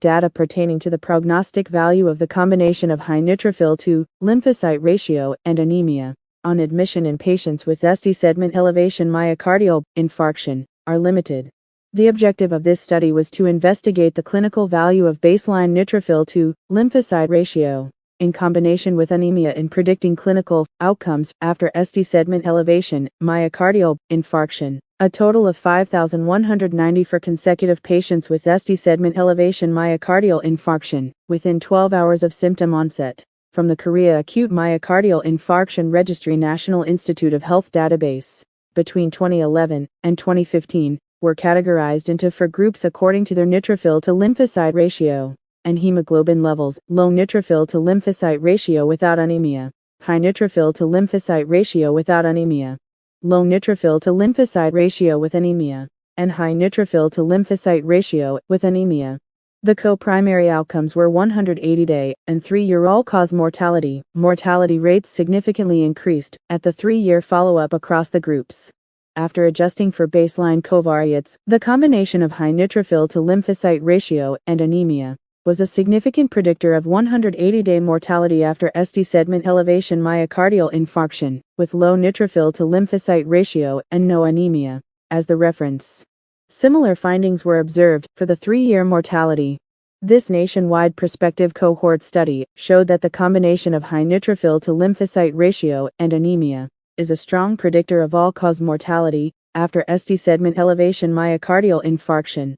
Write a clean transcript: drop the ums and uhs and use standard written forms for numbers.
data pertaining to the prognostic value of the combination of high neutrophil to lymphocyte ratio and anemia on admission in patients with ST segment elevation myocardial infarction are limited. The objective of this study was to investigate the clinical value of baseline neutrophil to lymphocyte ratio in combination with anemia in predicting clinical outcomes after ST segment elevation myocardial infarction. A total of 5,194 consecutive patients with ST segment elevation myocardial infarction within 12 hours of symptom onset from the Korea Acute Myocardial Infarction Registry National Institute of Health database between 2011 and 2015 were categorized into 4 groups according to their neutrophil to lymphocyte ratio and hemoglobin levels: low neutrophil to lymphocyte ratio without anemia, high neutrophil to lymphocyte ratio without anemia, low neutrophil to lymphocyte ratio with anemia, and high neutrophil to lymphocyte ratio with anemia. The co-primary outcomes were 180-day and 3-year all-cause mortality. Mortality rates significantly increased at the 3-year follow-up across the groups. After adjusting for baseline covariates, the combination of high neutrophil to lymphocyte ratio and anemia was a significant predictor of 180-day mortality after ST segment elevation myocardial infarction, with low neutrophil to lymphocyte ratio and no anemia as the reference. Similar findings were observed for the 3-year mortality. This nationwide prospective cohort study showed that the combination of high neutrophil to lymphocyte ratio and anemia is a strong predictor of all-cause mortality after ST segment elevation myocardial infarction.